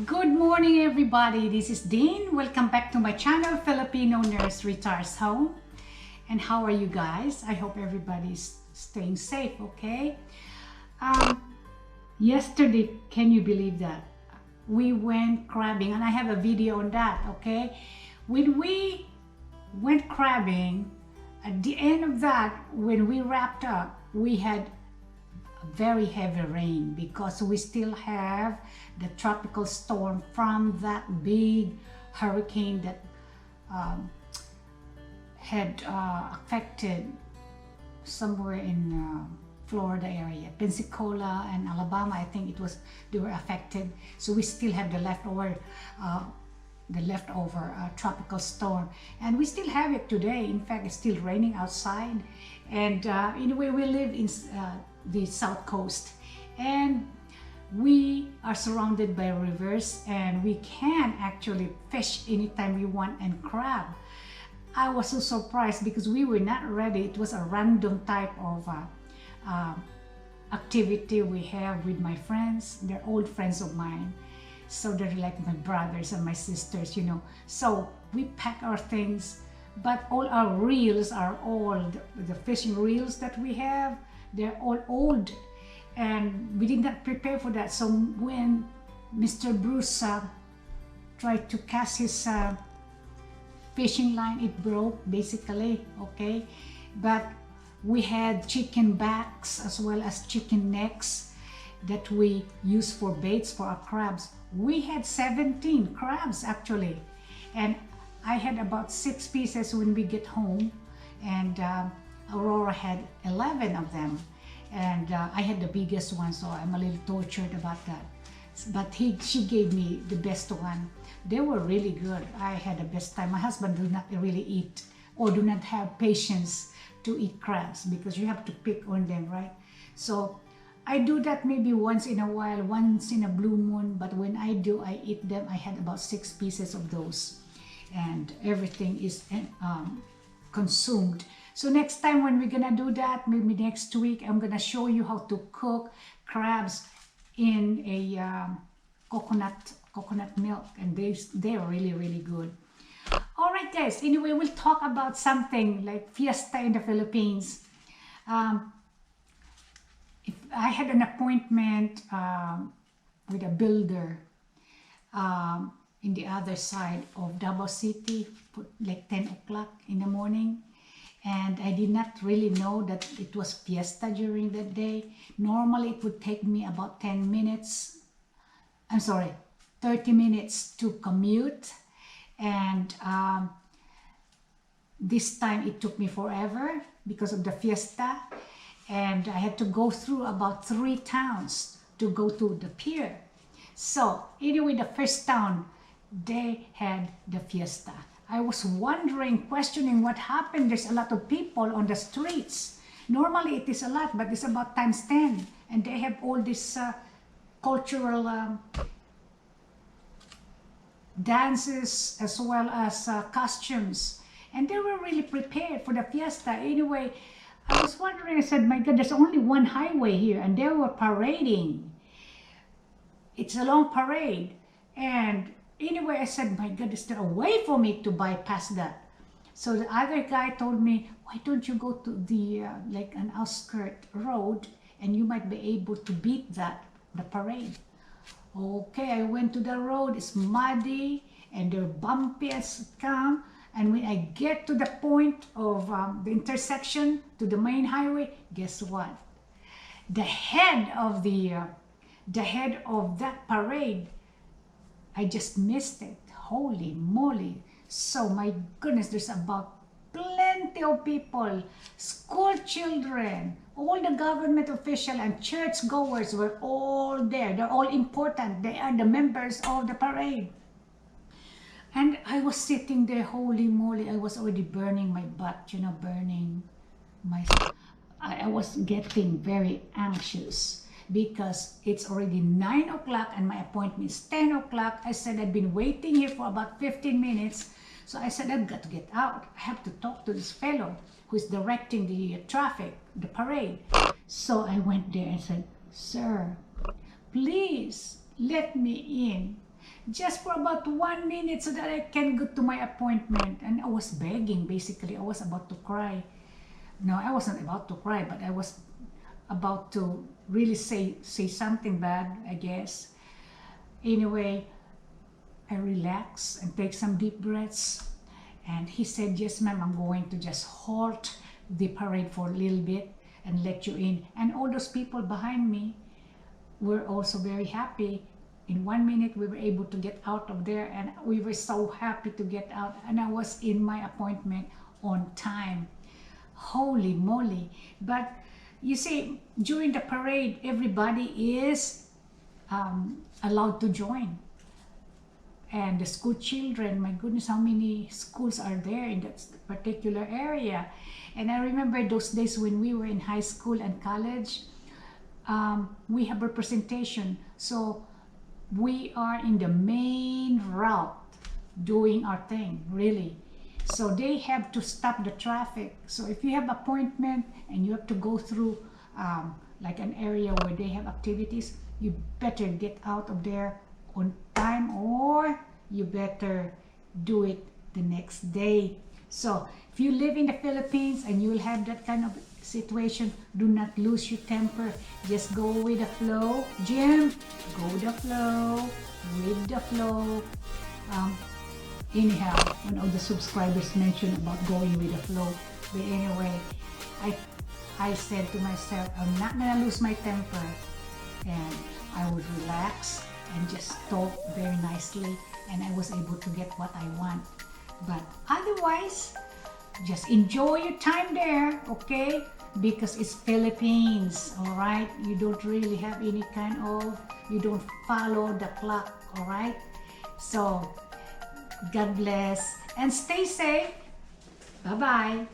Good morning, everybody. This is Dean. Welcome back to my channel, Filipino Nurse Retires Home. And how are you guys? I hope everybody's staying safe, okay? Yesterday, can you believe that? We went crabbing, and I have a video on that, okay? When we went crabbing, at the end of that, when we wrapped up, we had very heavy rain because we still have the tropical storm from that big hurricane that had affected somewhere in Florida area, Pensacola and Alabama. I think they were affected. So we still have the leftover tropical storm, and we still have it today. In fact, it's still raining outside. And anyway, we live in the south coast, and we are surrounded by rivers, and we can actually fish anytime we want and crab. I was so surprised because we were not ready. It was a random type of activity we have with my friends. They're old friends of mine, so they're like my brothers and my sisters, you know. So we pack our things, but all our reels are old. The fishing reels that we have, they're all old, and we did not prepare for that. So when Mr. Bruce tried to cast his fishing line, it broke basically, okay? But we had chicken backs as well as chicken necks that we use for baits for our crabs. We had 17 crabs actually, and I had about 6 pieces when we get home, and Aurora had 11 of them, and I had the biggest one, so I'm a little tortured about that. But she gave me the best one. They were really good. I had the best time. My husband do not really eat or do not have patience to eat crabs because you have to pick on them, right? So I do that maybe once in a while, once in a blue moon, but when I do, I eat them. I had about 6 pieces of those, and everything is consumed. So next time when we're gonna do that, maybe next week, I'm gonna show you how to cook crabs in a coconut milk, and they're really good. All right, guys, anyway, we'll talk about something like Fiesta in the Philippines. If I had an appointment with a builder in the other side of Davao City, like 10 o'clock in the morning, and I did not really know that it was Fiesta during that day. Normally it would take me about 30 minutes to commute, and this time it took me forever because of the Fiesta, and I had to go through about 3 towns to go to the pier. So anyway, the first town, they had the Fiesta. I was wondering, questioning what happened. There's a lot of people on the streets. Normally it is a lot, but it's about times 10, and they have all this cultural dances as well as costumes, and they were really prepared for the Fiesta. Anyway, I was wondering, I said, my God, there's only one highway here, and they were parading. It's a long parade, and anyway, I said, my God, is there a way for me to bypass that? So the other guy told me, why don't you go to the like an outskirt road, and you might be able to beat the parade. Okay, I went to the road. It's muddy and they're bumpy as come. And when I get to the point of the intersection to the main highway, guess what? The head of that parade, I just missed it. Holy moly! So my goodness, there's about plenty of people, school children, all the government officials and church goers were all there. They're all important. They are the members of the parade. And I was sitting there, holy moly, I was already burning my butt, you know, burning my... I was getting very anxious because it's already 9 o'clock and my appointment is 10 o'clock. I said, I've been waiting here for about 15 minutes. So I said, I've got to get out. I have to talk to this fellow who is directing the traffic, the parade. So I went there and said, sir, please let me in. just for about 1 minute so that I can go to my appointment. And I was begging, basically. I was about to cry. No, I wasn't about to cry, but I was about to really say something bad, I guess. Anyway, I relaxed and take some deep breaths. And he said, yes, ma'am, I'm going to just halt the parade for a little bit and let you in. And all those people behind me were also very happy. In 1 minute, we were able to get out of there, and we were so happy to get out. And I was in my appointment on time. Holy moly. But you see, during the parade, everybody is allowed to join. And the school children, my goodness, how many schools are there in that particular area? And I remember those days when we were in high school and college, we have representation. So we are in the main route doing our thing, really. So they have to stop the traffic. So if you have appointment and you have to go through like an area where they have activities, you better get out of there on time, or you better do it the next day. So if you live in the Philippines and you will have that kind of situation, do not lose your temper. Just go with the flow. Jim, go with the flow, with the flow. Anyhow, one of the subscribers mentioned about going with the flow. But anyway, I said to myself, I'm not gonna lose my temper, and I would relax and just talk very nicely, and I was able to get what I want. But otherwise, just enjoy your time there, okay? Because it's Philippines, all right? You don't really have any kind of, you don't follow the clock, all right? So, God bless and stay safe. Bye-bye.